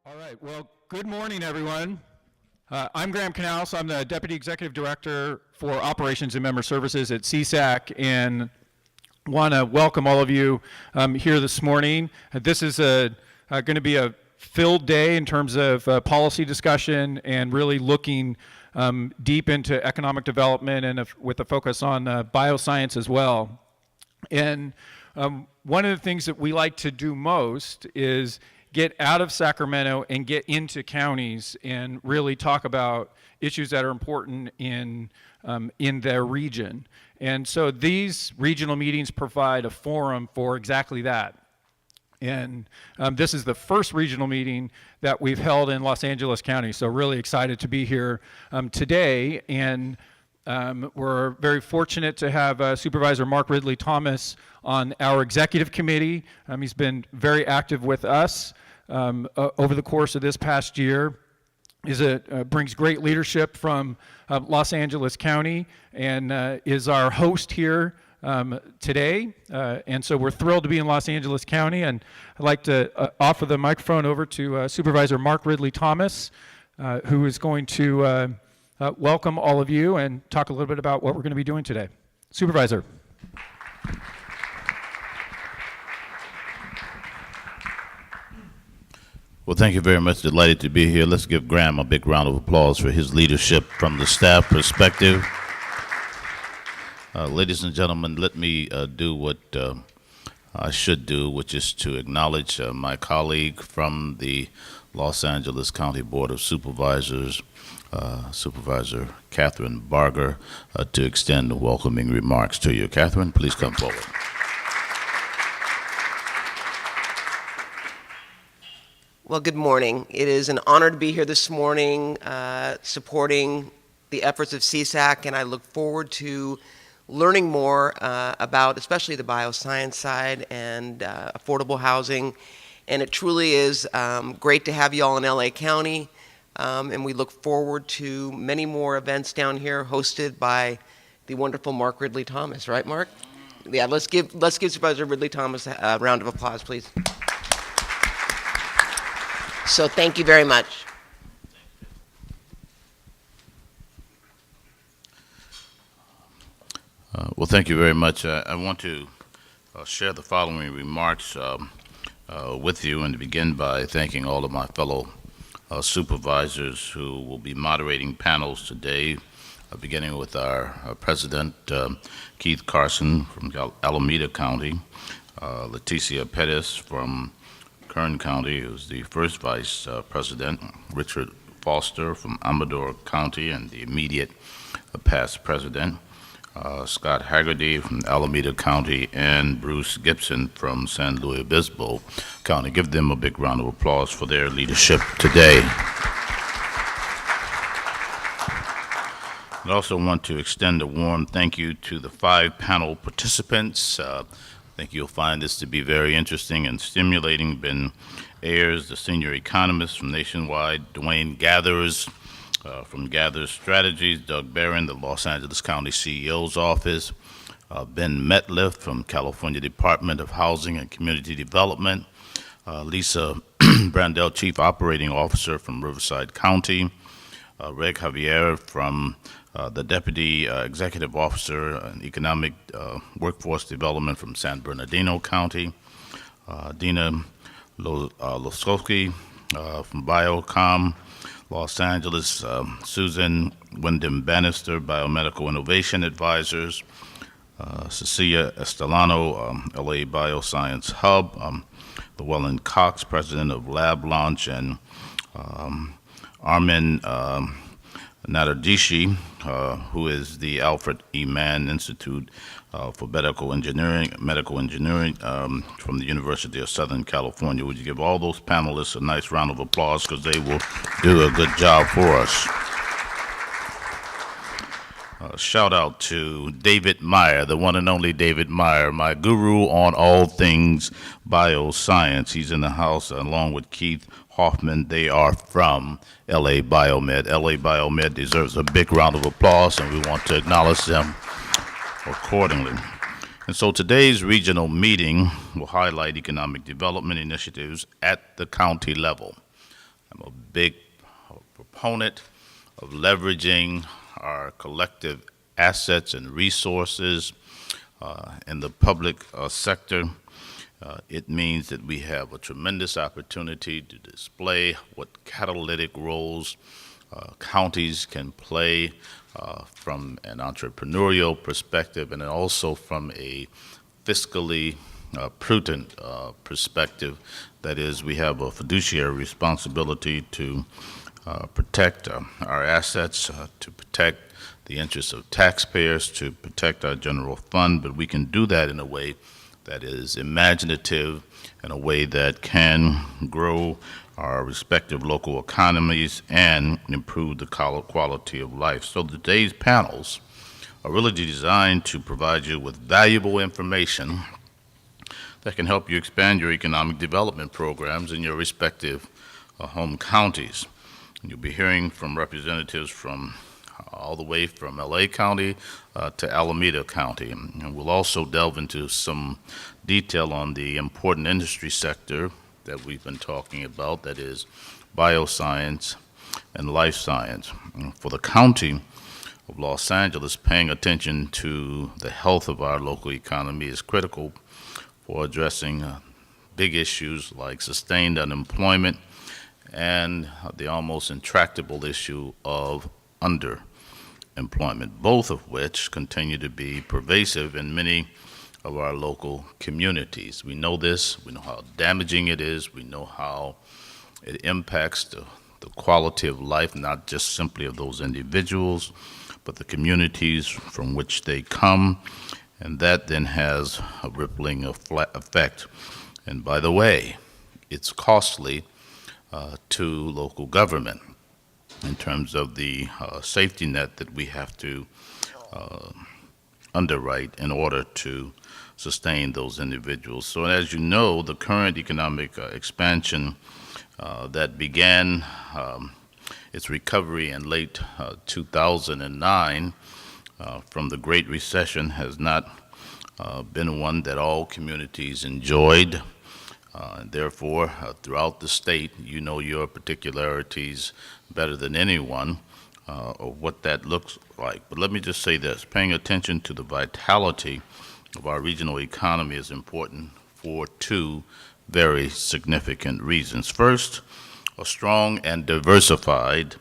All right, well, good morning, everyone. I'm Graham Canals. I'm the Deputy Executive Director for Operations and Member Services at CSAC, and want to welcome all of you here this morning. This is going to be a filled day in terms of policy discussion and really looking deep into economic development and with a focus on bioscience as well. And one of the things that we like to do most is get out of Sacramento and get into counties and really talk about issues that are important in their region. And so these regional meetings provide a forum for exactly that. And this is the first regional meeting that we've held in Los Angeles County, so really excited to be here today. And we're very fortunate to have Supervisor Mark Ridley-Thomas on our executive committee. He's been very active with us over the course of this past year. Brings great leadership from Los Angeles County and is our host here today. And so we're thrilled to be in Los Angeles County, and I'd like to offer the microphone over to Supervisor Mark Ridley-Thomas, who is going to welcome all of you and talk a little bit about what we're going to be doing today. Supervisor. Well, thank you very much. Delighted to be here. Let's give Graham a big round of applause for his leadership from the staff perspective. Ladies and gentlemen, let me do what I should do, which is to acknowledge my colleague from the Los Angeles County Board of Supervisors, Supervisor KATHRYN BARGER, to extend welcoming remarks to you. KATHRYN, please come forward. Well, good morning. It is an honor to be here this morning supporting the efforts of CSAC, and I look forward to learning more about especially the bioscience side and affordable housing. And it truly is great to have you all in LA County, and we look forward to many more events down here hosted by the wonderful Mark Ridley-Thomas. Right, Mark? Yeah, let's give Supervisor Ridley-Thomas a round of applause, please. So thank you very much. Well, thank you very much. I want to share the following remarks with you, and to begin by thanking all of my fellow supervisors who will be moderating panels today, beginning with our President, Keith Carson from Alameda County, Leticia Pettis from Kern County, who's the first Vice President, Richard Foster from Amador County and the immediate past President, Scott Haggerty from Alameda County, and Bruce Gibson from San Luis Obispo County. Give them a big round of applause for their leadership today. I also want to extend a warm thank you to the 5 panel participants. I think you'll find this to be very interesting and stimulating. Ben Ayers, the senior economist from Nationwide, Dwayne Gathers from Gathers Strategies, Doug Barron, the Los Angeles County CEO's office, Ben Metliff from California Department of Housing and Community Development, Lisa Brandel, Chief Operating Officer from Riverside County, Reg Javier from the Deputy Executive Officer in Economic Workforce Development from San Bernardino County, Dina Loskowski from Biocom, Los Angeles, Susan Wyndham Bannister, Biomedical Innovation Advisors, Cecilia Estelano, LA Bioscience Hub, Llewellyn Cox, President of Lab Launch, and Armin Nadardishi, who is the Alfred E. Mann Institute for Medical Engineering from the University of Southern California. Would you give all those panelists a nice round of applause, because they will do a good job for us. Shout out to David Meyer, the one and only David Meyer, my guru on all things bioscience. He's in the house along with Keith Hoffman. They are from LA Biomed. LA Biomed deserves a big round of applause, and we want to acknowledge them accordingly. And so today's regional meeting will highlight economic development initiatives at the county level. I'm a big proponent of leveraging our collective assets and resources in the public sector. It means that we have a tremendous opportunity to display what catalytic roles counties can play from an entrepreneurial perspective and also from a fiscally prudent perspective. That is, we have a fiduciary responsibility to protect our assets, to protect the interests of taxpayers, to protect our general fund, but we can do that in a way that is imaginative, in a way that can grow our respective local economies and improve the quality of life. So today's panels are really designed to provide you with valuable information that can help you expand your economic development programs in your respective home counties. And you'll be hearing from representatives from all the way from LA County to Alameda County. And we'll also delve into some detail on the important industry sector that we've been talking about, that is bioscience and life science. And for the county of Los Angeles, paying attention to the health of our local economy is critical for addressing big issues like sustained unemployment and the almost intractable issue of underemployment, both of which continue to be pervasive in many of our local communities. We know this, we know how damaging it is, we know how it impacts the quality of life, not just simply of those individuals, but the communities from which they come, and that then has a rippling effect. And by the way, it's costly to local government in terms of the safety net that we have to underwrite in order to sustain those individuals. So as you know, the current economic expansion that began its recovery in late 2009 from the Great Recession has not been one that all communities enjoyed. And therefore, throughout the state, you know your particularities better than anyone of what that looks like. But let me just say this, paying attention to the vitality of our regional economy is important for two very significant reasons. First, a strong and diversified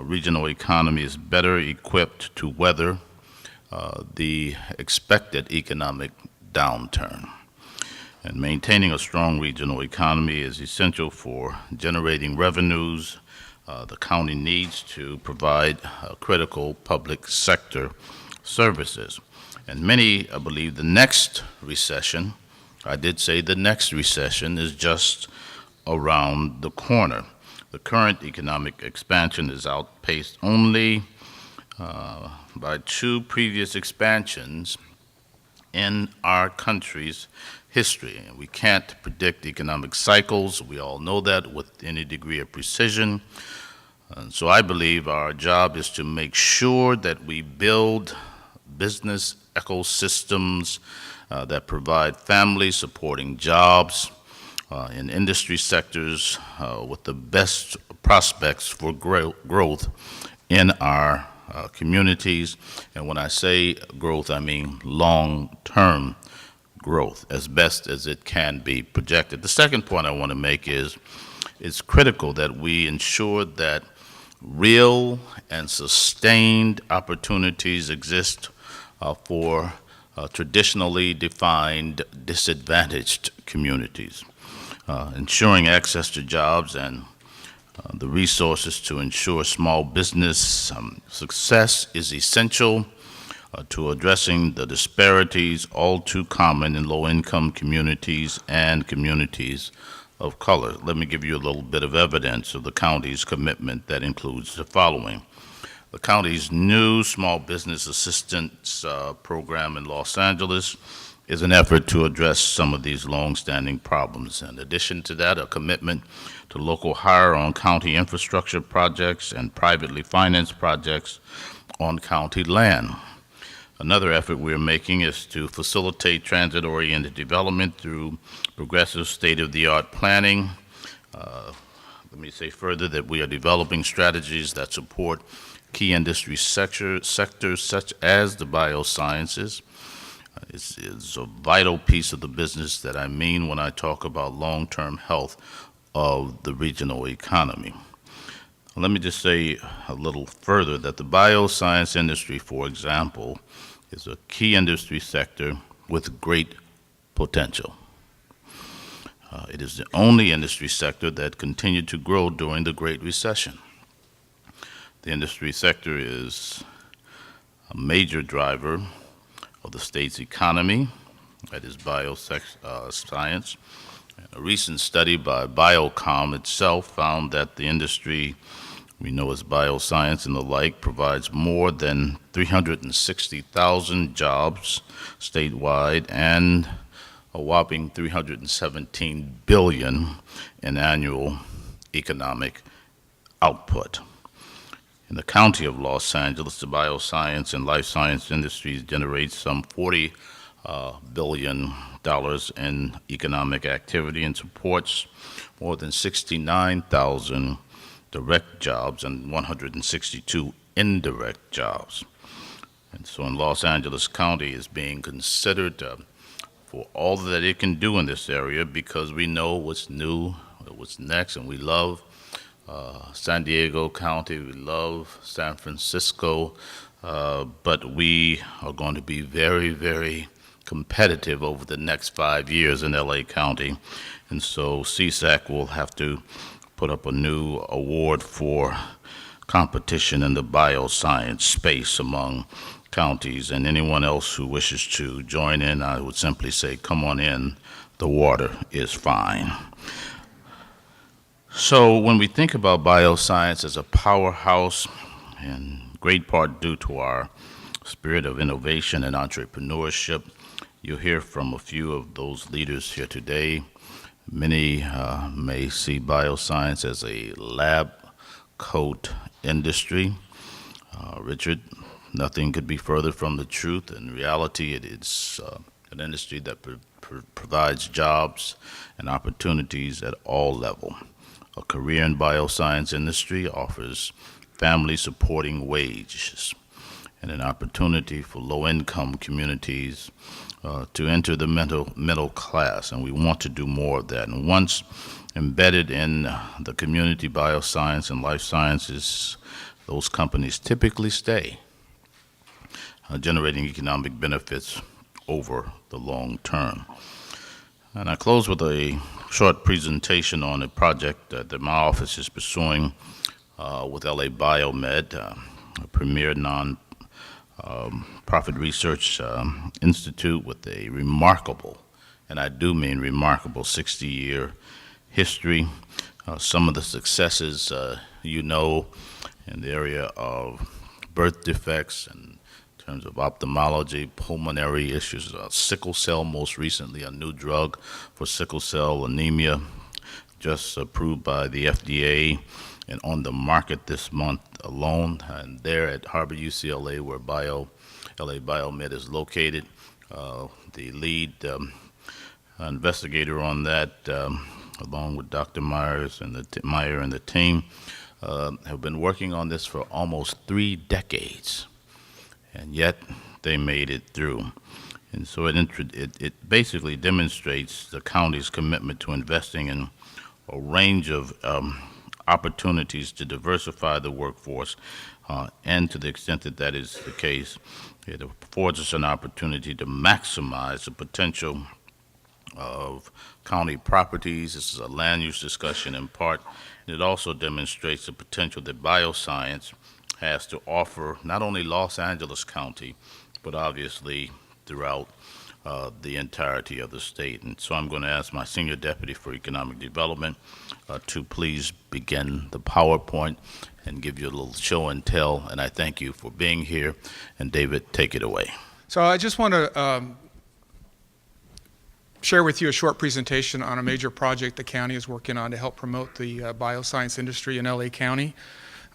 regional economy is better equipped to weather the expected economic downturn. And maintaining a strong regional economy is essential for generating revenues the county needs to provide critical public sector services. And many believe the next recession, I did say the next recession, is just around the corner. The current economic expansion is outpaced only by two previous expansions in our country's history. And we can't predict economic cycles. We all know that with any degree of precision. And so I believe our job is to make sure that we build business ecosystems that provide families supporting jobs in industry sectors with the best prospects for growth in our communities. And when I say growth, I mean long-term growth, as best as it can be projected. The second point I want to make is it's critical that we ensure that real and sustained opportunities exist for traditionally defined disadvantaged communities. Ensuring access to jobs and the resources to ensure small business success is essential to addressing the disparities all too common in low-income communities and communities of color. Let me give you a little bit of evidence of the county's commitment that includes the following. The county's new small business assistance program in Los Angeles is an effort to address some of these long-standing problems. In addition to that, a commitment to local hire on county infrastructure projects and privately financed projects on county land. Another effort we're making is to facilitate transit-oriented development through progressive state-of-the-art planning, Let me say further that we are developing strategies that support key industry sectors such as the biosciences. It's a vital piece of the business that I mean when I talk about long-term health of the regional economy. Let me just say a little further that the bioscience industry, for example, is a key industry sector with great potential. It is the only industry sector that continued to grow during the Great Recession. The industry sector is a major driver of the state's economy, that is bioscience. A recent study by Biocom itself found that the industry we know as bioscience and the like provides more than 360,000 jobs statewide and a whopping $317 billion in annual economic output. In the county of Los Angeles, the bioscience and life science industries generate some $40 billion in economic activity and supports more than 69,000 direct jobs and 162 indirect jobs. And so in Los Angeles County is being considered for all that it can do in this area because we know what's new, what's next, and we love San Diego County, we love San Francisco, but we are going to be very, very competitive over the next 5 years in LA County. And so CSAC will have to put up a new award for competition in the bioscience space among counties, and anyone else who wishes to join in, I would simply say, come on in, the water is fine. So when we think about bioscience as a powerhouse, in great part due to our spirit of innovation and entrepreneurship, you'll hear from a few of those leaders here today. Many may see bioscience as a lab coat industry. Richard, nothing could be further from the truth. In reality, it is an industry that provides jobs and opportunities at all levels. A career in bioscience industry offers family-supporting wages and an opportunity for low-income communities to enter the middle class, and we want to do more of that. And once embedded in the community, bioscience and life sciences, those companies typically stay, generating economic benefits over the long term. And I close with a short presentation on a project that my office is pursuing with LA Biomed, a premier non-profit research institute with a remarkable, and I do mean remarkable, 60-year history. Some of the successes you know in the area of birth defects and in terms of ophthalmology, pulmonary issues, sickle cell, most recently a new drug for sickle cell anemia, just approved by the FDA and on the market this month alone. And there at Harbor UCLA, where LA Biomed is located, the lead investigator on that, along with Dr. Meyer and the team, have been working on this for almost 3 decades. And yet they made it through. And so it basically demonstrates the county's commitment to investing in a range of opportunities to diversify the workforce, and to the extent that that is the case, it affords us an opportunity to maximize the potential of county properties. This is a land use discussion in part. And it also demonstrates the potential that bioscience has to offer not only Los Angeles County, but obviously throughout the entirety of the state. And so I'm going to ask my Senior Deputy for Economic Development to please begin the PowerPoint and give you a little show and tell. And I thank you for being here. And David, take it away. So I just want to share with you a short presentation on a major project the county is working on to help promote the bioscience industry in LA County.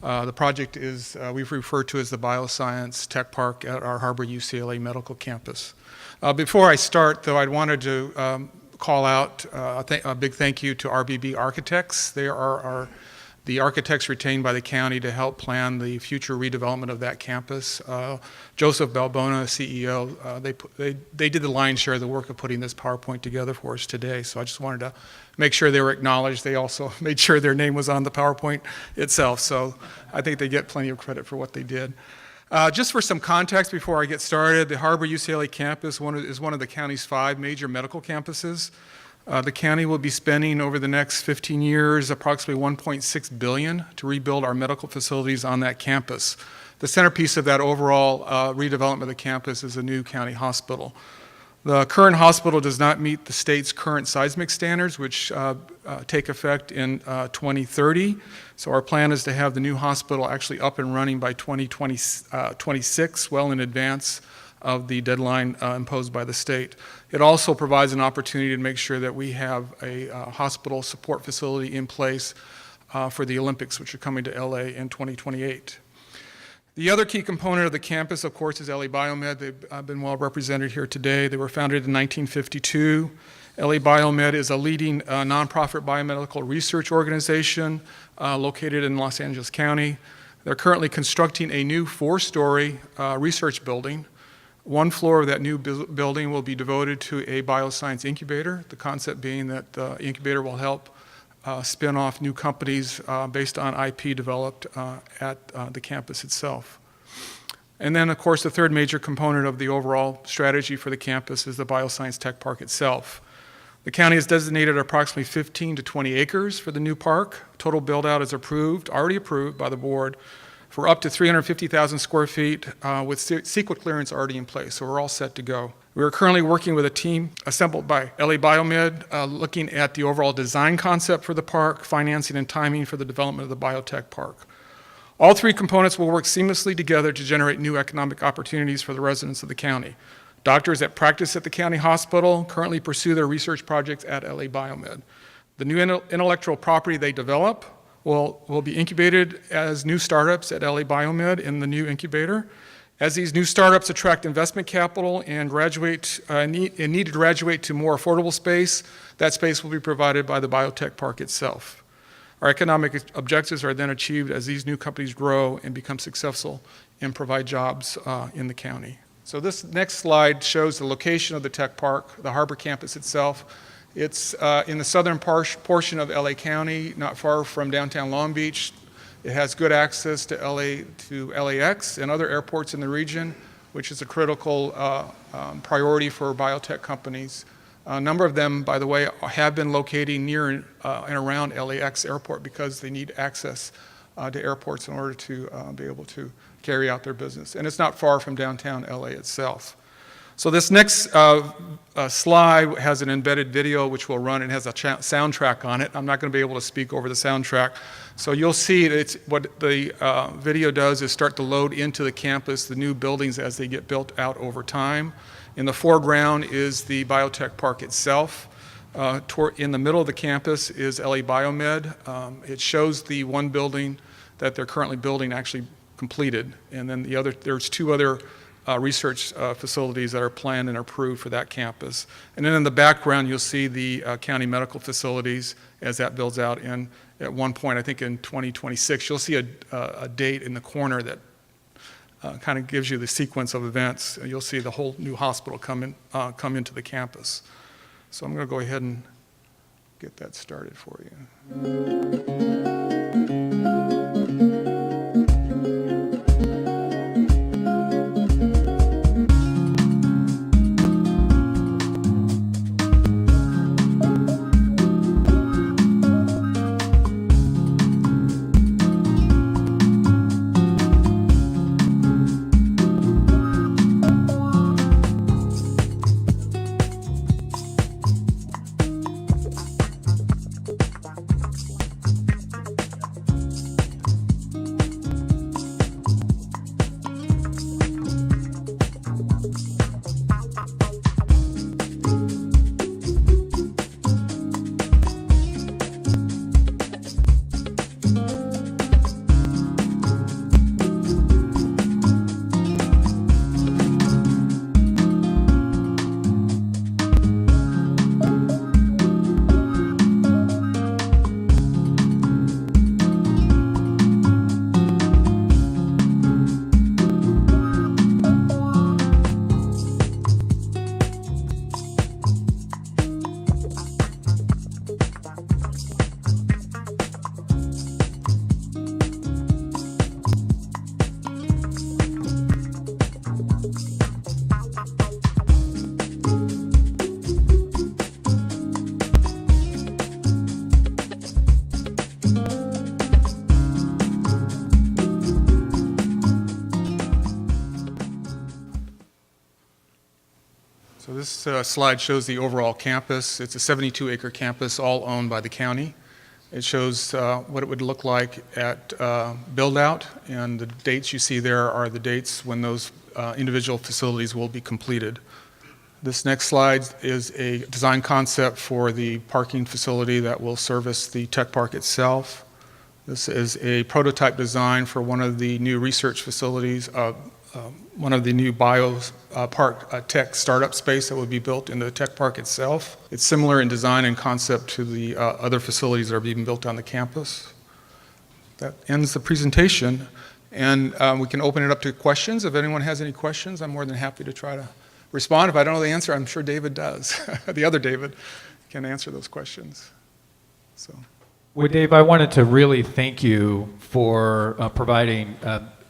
The project is, we've referred to as the Bioscience Tech Park at our Harbor UCLA Medical Campus. Before I start, though, I wanted to call out a big thank you to RBB Architects. They are the architects retained by the county to help plan the future redevelopment of that campus. Joseph Balbona, CEO, they did the lion's share of the work of putting this PowerPoint together for us today. So I just wanted to make sure they were acknowledged. They also made sure their name was on the PowerPoint itself. So I think they get plenty of credit for what they did. Just for some context before I get started, the Harbor UCLA campus is one of the county's 5 major medical campuses. The county will be spending over the next 15 years approximately $1.6 billion to rebuild our medical facilities on that campus. The centerpiece of that overall redevelopment of the campus is a new county hospital. The current hospital does not meet the state's current seismic standards, which take effect in 2030. So our plan is to have the new hospital actually up and running by 2026, well in advance of the deadline imposed by the state. It also provides an opportunity to make sure that we have a hospital support facility in place for the Olympics, which are coming to LA in 2028. The other key component of the campus, of course, is LA Biomed. They've been well represented here today. They were founded in 1952. LA Biomed is a leading nonprofit biomedical research organization located in Los Angeles County. They're currently constructing a new 4-story research building. One floor of that new building will be devoted to a bioscience incubator, the concept being that the incubator will help spin off new companies based on IP developed at the campus itself. And then, of course, the third major component of the overall strategy for the campus is the Bioscience Tech Park itself. The county has designated approximately 15 to 20 acres for the new park. Total build-out is already approved by the board for up to 350,000 square feet with CEQA clearance already in place, so we're all set to go. We are currently working with a team assembled by LA Biomed, looking at the overall design concept for the park, financing and timing for the development of the biotech park. All 3 components will work seamlessly together to generate new economic opportunities for the residents of the county. Doctors that practice at the county hospital currently pursue their research projects at LA Biomed. The new intellectual property they develop will be incubated as new startups at LA Biomed in the new incubator. As these new startups attract investment capital and need to graduate to more affordable space, that space will be provided by the biotech park itself. Our economic objectives are then achieved as these new companies grow and become successful and provide jobs in the county. So this next slide shows the location of the tech park, the Harbor campus itself. It's in the southern portion of LA County, not far from downtown Long Beach. It has good access to LAX and other airports in the region, which is a critical priority for biotech companies. A number of them, by the way, have been locating near and around LAX airport because they need access to airports in order to be able to carry out their business. And it's not far from downtown LA itself. So this next slide has an embedded video which will run and has a soundtrack on it. I'm not going to be able to speak over the soundtrack. So you'll see what the video does is start to load into the campus, the new buildings as they get built out over time. In the foreground is the biotech park itself. In the middle of the campus is LA Biomed. It shows the one building that they're currently building actually completed. And then there's 2 other research facilities that are planned and approved for that campus. And then in the background, you'll see the county medical facilities as that builds out. And at one point, I think in 2026, you'll see a date in the corner that kind of gives you the sequence of events. You'll see the whole new hospital come into the campus. So I'm going to go ahead and get that started for you. This slide shows the overall campus. It's a 72-acre campus, all owned by the county. It shows what it would look like at build-out, and the dates you see there are the dates when those individual facilities will be completed. This next slide is a design concept for the parking facility that will service the tech park itself. This is a prototype design for one of the new research facilities, one of the new park tech startup space that will be built in the tech park itself. It's similar in design and concept to the other facilities that are being built on the campus. That ends the presentation, and we can open it up to questions. If anyone has any questions, I'm more than happy to try to respond. If I don't know the answer, I'm sure David does. The other David can answer those questions. So. Well, Dave, I wanted to really thank you for providing,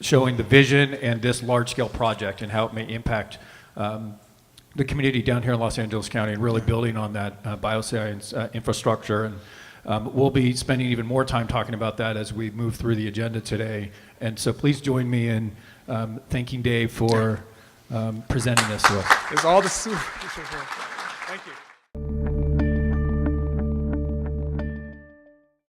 showing the vision and this large-scale project and how it may impact the community down here in Los Angeles County and really building on that bioscience infrastructure. And we'll be spending even more time talking about that as we move through the agenda today. And so please join me in thanking Dave for presenting this to us. Is all the thank you.